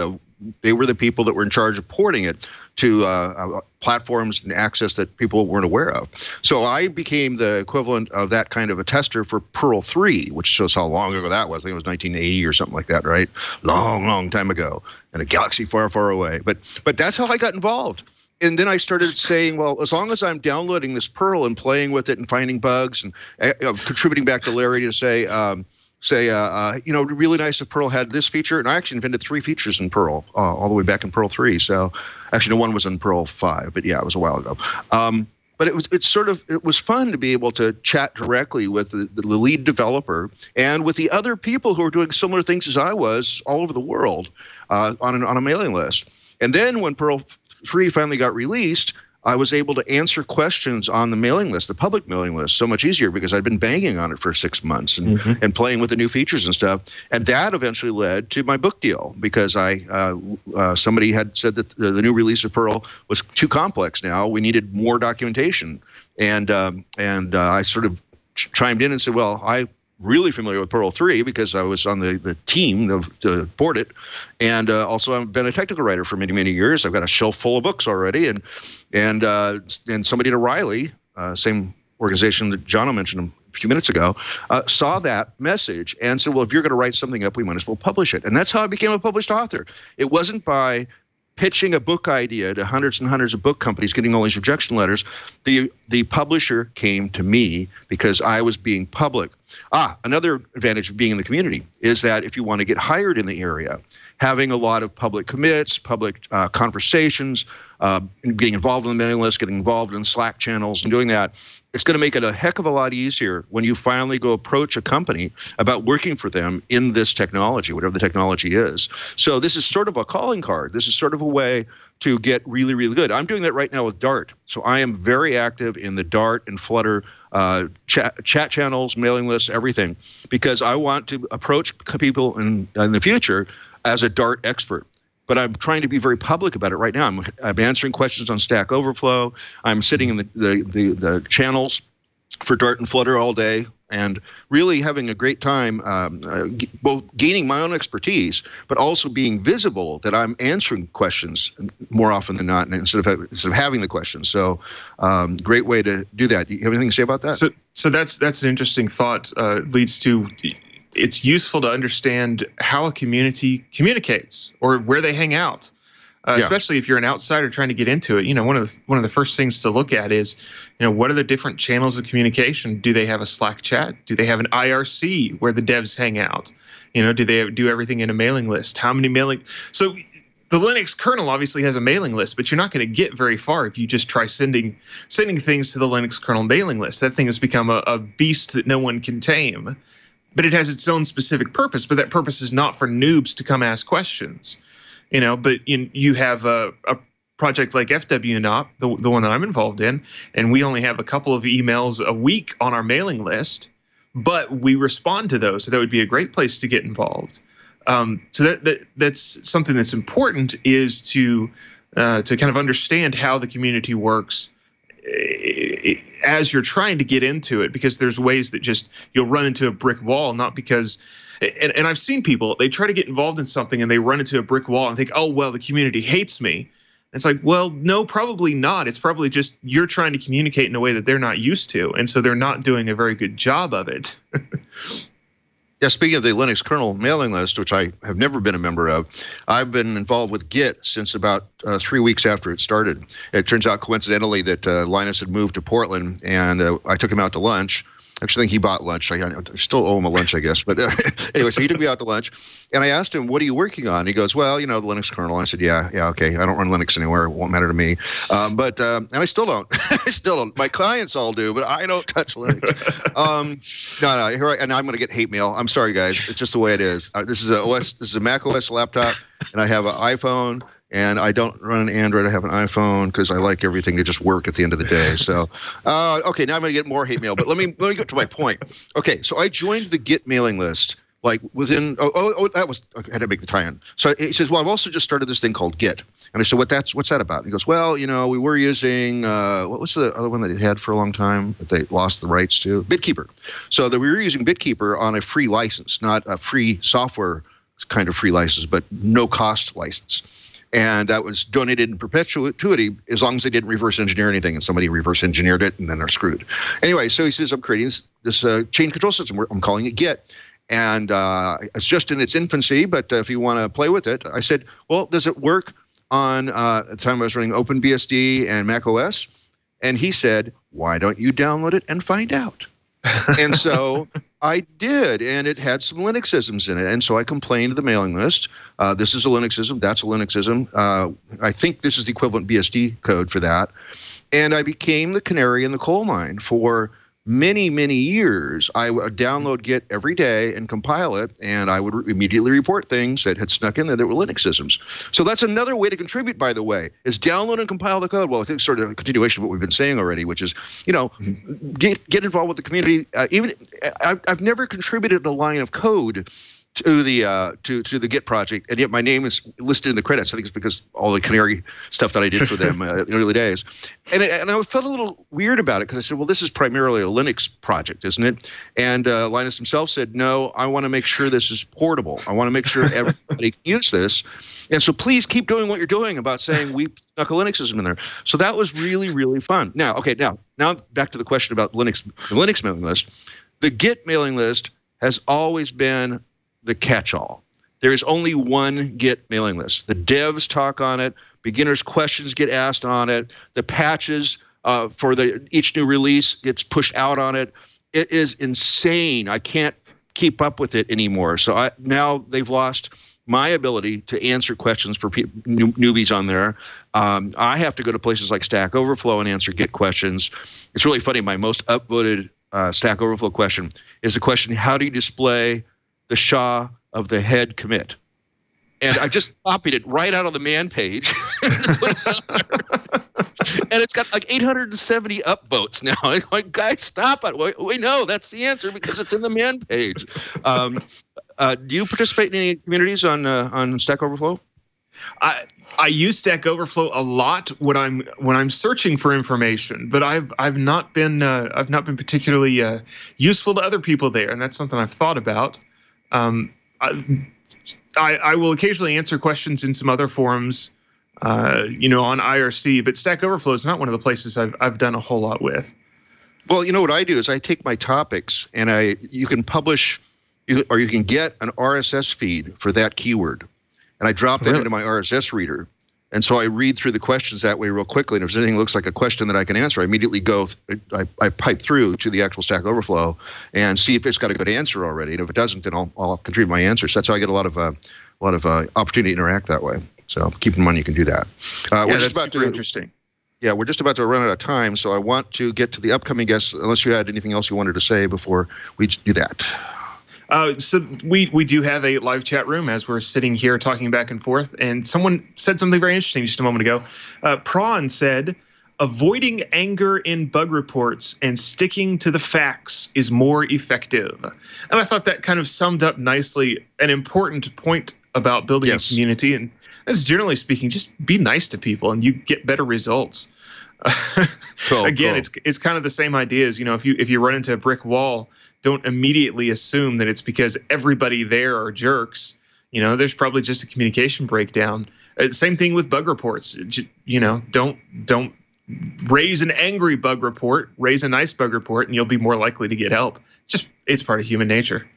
[SPEAKER 1] they were the people that were in charge of porting it to platforms and access that people weren't aware of. So I became the equivalent of that kind of a tester for Perl 3, which shows how long ago that was. I think it was 1980 or something like that, right? Long time ago, in a galaxy far, far away. But that's how I got involved. And then I started saying, well, as long as I'm downloading this Perl and playing with it and finding bugs and contributing back to Larry to say, really nice if Perl had this feature. And I actually invented 3 features in Perl all the way back in Perl 3. So actually, no, one was in Perl 5, but yeah, it was a while ago. But it was fun to be able to chat directly with the lead developer and with the other people who were doing similar things as I was all over the world on a mailing list. And then when Perl 3 finally got released, I was able to answer questions on the mailing list, the public mailing list, so much easier because I'd been banging on it for 6 months and playing with the new features and stuff. And that eventually led to my book deal because somebody had said that the new release of Perl was too complex now. We needed more documentation. And I sort of chimed in and said, well, I'm really familiar with Perl 3 because I was on the team to port it. And also I've been a technical writer for many, many years. I've got a shelf full of books already. And somebody at O'Reilly, same organization that Jono mentioned a few minutes ago, saw that message and said, well, if you're going to write something up, we might as well publish it. And that's how I became a published author. It wasn't by pitching a book idea to hundreds and hundreds of book companies, getting all these rejection letters. The publisher came to me because I was being public. Another advantage of being in the community is that if you want to get hired in the area, having a lot of public commits, public conversations, getting involved in the mailing list, getting involved in Slack channels and doing that, it's going to make it a heck of a lot easier when you finally go approach a company about working for them in this technology, whatever the technology is. So this is sort of a calling card. This is sort of a way to get really, really good. I'm doing that right now with Dart. So I am very active in the Dart and Flutter chat channels, mailing lists, everything, because I want to approach people in the future as a Dart expert. But I'm trying to be very public about it right now. I'm answering questions on Stack Overflow. I'm sitting in the channels for Dart and Flutter all day and really having a great time, both gaining my own expertise, but also being visible that I'm answering questions more often than not, instead of having the questions. So great way to do that. Do you have anything to say about that?
[SPEAKER 5] So that's an interesting thought. Leads to it's useful to understand how a community communicates or where they hang out, especially if you're an outsider trying to get into it. One of the first things to look at is, what are the different channels of communication? Do they have a Slack chat? Do they have an IRC where the devs hang out? Do they do everything in a mailing list? How many mailing? So the Linux kernel obviously has a mailing list, but you're not going to get very far if you just try sending things to the Linux kernel mailing list. That thing has become a beast that no one can tame. but it has its own specific purpose. But that purpose is not for noobs to come ask questions, But you have a project like FWNOP, the one that I'm involved in, and we only have a couple of emails a week on our mailing list, but we respond to those. So that would be a great place to get involved. So that's something that's important, is to kind of understand how the community works as you're trying to get into it, because there's ways that just you'll run into a brick wall, not because. And I've seen people, they try to get involved in something and they run into a brick wall and think, oh, well, the community hates me. And it's like, well, no, probably not. It's probably just you're trying to communicate in a way that they're not used to. And so they're not doing a very good job of it.
[SPEAKER 1] Yeah, speaking of the Linux kernel mailing list, which I have never been a member of, I've been involved with Git since about 3 weeks after it started. It turns out coincidentally that Linus had moved to Portland, and I took him out to lunch. Actually, I think he bought lunch. I still owe him a lunch, I guess. But anyway, so he took me out to lunch, and I asked him, what are you working on? He goes, well, the Linux kernel. I said, yeah, okay. I don't run Linux anywhere. It won't matter to me. And I still don't. I still don't. My clients all do, but I don't touch Linux. And I'm going to get hate mail. I'm sorry, guys. It's just the way it is. This is a Mac OS laptop, and I have an iPhone. And I don't run an Android. I have an iPhone because I like everything to just work at the end of the day. So, okay, now I'm going to get more hate mail. But let me get to my point. Okay, so I joined the Git mailing list like within. I had to make the tie-in. So he says, well, I've also just started this thing called Git. And I said, what's that about? And he goes, well, we were using what was the other one that he had for a long time that they lost the rights to? Bitkeeper. So that we were using Bitkeeper on a free license, not a free software kind of free license, but no cost license. And that was donated in perpetuity as long as they didn't reverse engineer anything, and somebody reverse engineered it, and then they're screwed. Anyway, so he says, I'm creating this change control system. I'm calling it Git. And it's just in its infancy, but if you want to play with it, I said, well, does it work on, at the time I was running OpenBSD and Mac OS? And he said, why don't you download it and find out? And so I did, and it had some Linuxisms in it. And so I complained to the mailing list. This is a Linuxism. That's a Linuxism. I think this is the equivalent BSD code for that. And I became the canary in the coal mine for many, many years. I would download Git every day and compile it, and I would immediately report things that had snuck in there that were Linuxisms. So that's another way to contribute, by the way, is download and compile the code. Well, I think sort of a continuation of what we've been saying already, which is, get involved with the community. Even I've never contributed a line of code to the Git project, and yet my name is listed in the credits. I think it's because all the canary stuff that I did for them in the early days. And I felt a little weird about it because I said, well, this is primarily a Linux project, isn't it? And Linus himself said, no, I want to make sure this is portable. I want to make sure everybody can use this. And so please keep doing what you're doing about saying we snuck a Linuxism in there. So that was really, really fun. Now back to the question about Linux, the Linux mailing list. The Git mailing list has always been the catch-all. There is only one Git mailing list. The devs talk on it. Beginners' questions get asked on it. The patches for each new release gets pushed out on it. It is insane. I can't keep up with it anymore. So now they've lost my ability to answer questions for newbies on there. I have to go to places like Stack Overflow and answer Git questions. It's really funny. My most upvoted Stack Overflow question is the question, how do you display the SHA of the head commit? And I just copied it right out of the man page. And it's got like 870 upvotes now. I'm like, guys, stop it. We know that's the answer because it's in the man page. Do you participate in any communities on Stack Overflow?
[SPEAKER 5] I use Stack Overflow a lot when I'm searching for information, but I've not been particularly useful to other people there, and that's something I've thought about. I will occasionally answer questions in some other forums, on IRC, but Stack Overflow is not one of the places I've done a whole lot with.
[SPEAKER 1] Well, what I do is I take my topics and you can publish, or you can get an RSS feed for that keyword, and I drop that into my RSS reader. And so I read through the questions that way real quickly. And if there's anything that looks like a question that I can answer, I immediately I pipe through to the actual Stack Overflow and see if it's got a good answer already. And if it doesn't, then I'll contribute my answers. That's how I get a lot of opportunity to interact that way. So keep in mind you can do that.
[SPEAKER 5] That's super interesting.
[SPEAKER 1] Yeah, we're just about to run out of time, so I want to get to the upcoming guests, unless you had anything else you wanted to say before we do that.
[SPEAKER 5] So we do have a live chat room as we're sitting here talking back and forth. And someone said something very interesting just a moment ago. Prawn said, avoiding anger in bug reports and sticking to the facts is more effective. And I thought that kind of summed up nicely an important point about building a community. And that's generally speaking, just be nice to people and you get better results. Again, it's kind of the same idea as, if you run into a brick wall, don't immediately assume that it's because everybody there are jerks. There's probably just a communication breakdown. Same thing with bug reports. Don't raise an angry bug report, raise a nice bug report, and you'll be more likely to get help. It's part of human nature.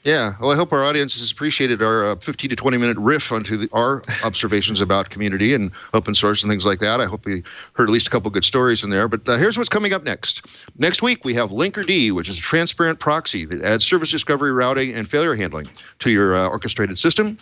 [SPEAKER 1] Yeah, well, I hope our audience has appreciated our 15 to 20-minute riff onto our observations about community and open source and things like that. I hope we heard at least a couple good stories in there. But here's what's coming up next. Next week, we have Linkerd, which is a transparent proxy that adds service discovery, routing, and failure handling to your orchestrated system.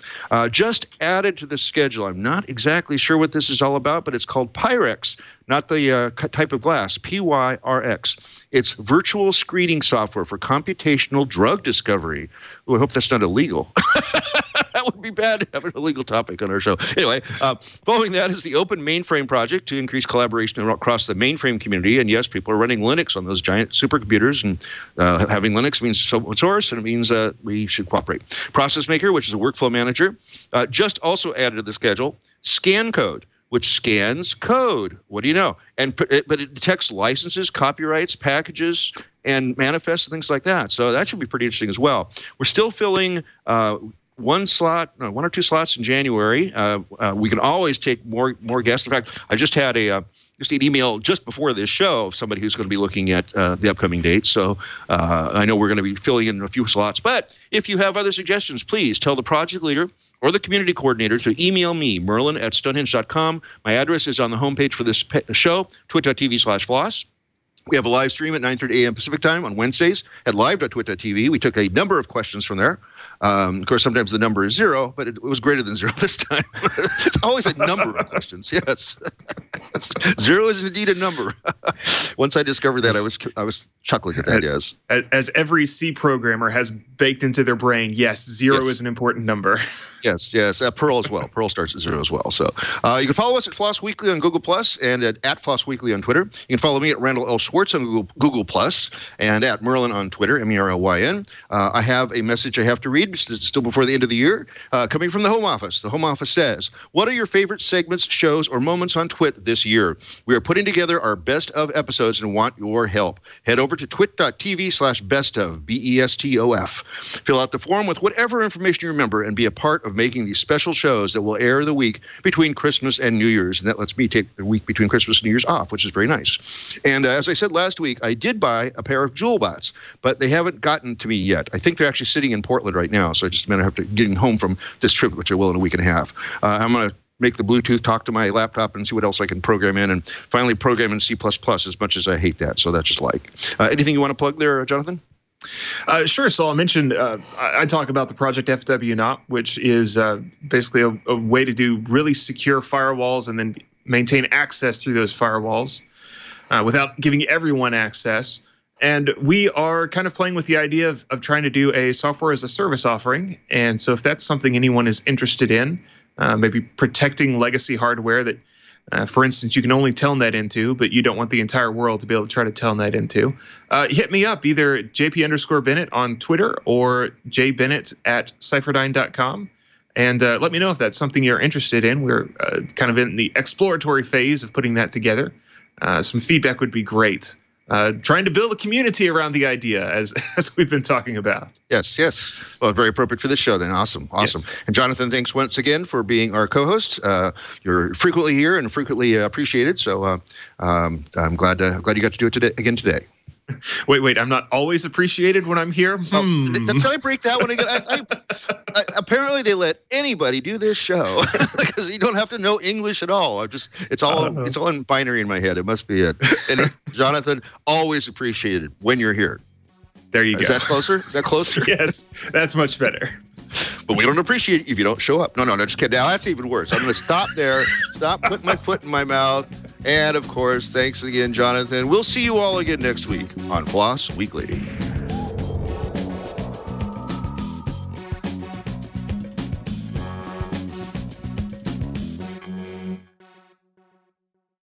[SPEAKER 1] Just added to the schedule. I'm not exactly sure what this is all about, but it's called Pyrex, not the type of glass, PYRX. It's virtual screening software for computational drug discovery. Ooh, I hope that's not illegal. That would be bad to have an illegal topic on our show. Anyway, following that is the Open Mainframe project to increase collaboration across the mainframe community. And yes, people are running Linux on those giant supercomputers, and having Linux means open source, and it means we should cooperate. Process Maker, which is a workflow manager, just also added to the schedule. Scan Code, which scans code. What do you know? But it detects licenses, copyrights, packages, and manifests and things like that. So that should be pretty interesting as well. We're still filling one or two slots in January. We can always take more guests. In fact, I just had an email just before this show of somebody who's going to be looking at the upcoming dates. So I know we're going to be filling in a few slots. But if you have other suggestions, please tell the project leader or the community coordinator to email me, merlin@stonehenge.com. My address is on the homepage for this show, twit.tv/floss. We have a live stream at 9:30 a.m. Pacific time on Wednesdays at live.twit.tv. We took a number of questions from there. Of course, sometimes the number is 0, but it was greater than 0 this time. It's always a number of questions. Yes, 0 is indeed a number. Once I discovered that, I was chuckling at that. Yes,
[SPEAKER 5] as every C programmer has baked into their brain, yes, 0 is an important number.
[SPEAKER 1] Yes. Perl as well. Perl starts at 0 as well. So you can follow us at Floss Weekly on Google Plus and at Floss Weekly on Twitter. You can follow me at Randall L. Schwartz on Google Plus and at Merlin on Twitter, MERLYN. I have a message I have to read. It's still before the end of the year, coming from the Home Office. The Home Office says, what are your favorite segments, shows, or moments on Twit this year? We are putting together our best of episodes and want your help. Head over to twit.tv/bestof, BESTOF. Fill out the form with whatever information you remember and be a part of making these special shows that will air the week between Christmas and New Year's. And that lets me take the week between Christmas and New Year's off, which is very nice. And as I said last week, I did buy a pair of Jewel Bots, but they haven't gotten to me yet. I think they're actually sitting in Portland right now. So I just have to getting home from this trip, which I will in a week and a half. I'm going to make the Bluetooth talk to my laptop and see what else I can program in, and finally program in C++, as much as I hate that. So that's just like. Anything you want to plug there, Jonathan?
[SPEAKER 5] Sure. So I mentioned I talk about the Project FWNOP, which is basically a way to do really secure firewalls and then maintain access through those firewalls without giving everyone access. And we are kind of playing with the idea of trying to do a software as a service offering. And so if that's something anyone is interested in, maybe protecting legacy hardware that, for instance, you can only telnet into, but you don't want the entire world to be able to try to telnet into, hit me up, either JP_Bennett on Twitter or jbennett@cypherdyne.com. And let me know if that's something you're interested in. We're kind of in the exploratory phase of putting that together. Some feedback would be great. Trying to build a community around the idea, as we've been talking about.
[SPEAKER 1] Yes. Well, very appropriate for this show then. Awesome. Yes. And Jonathan, thanks once again for being our co-host. You're frequently here and frequently appreciated. So I'm glad you got to do it today.
[SPEAKER 5] Wait, I'm not always appreciated when I'm here?
[SPEAKER 1] Did I break that one again? I apparently they let anybody do this show because you don't have to know English at all. It's all in binary in my head. It must be it. And Jonathan, always appreciated when you're here.
[SPEAKER 5] There you go.
[SPEAKER 1] Is that closer?
[SPEAKER 5] Yes, that's much better.
[SPEAKER 1] But we don't appreciate you if you don't show up. No, just kidding. Now that's even worse. I'm going to stop there. Stop putting my foot in my mouth. And of course, thanks again, Jonathan. We'll see you all again next week on Floss Weekly.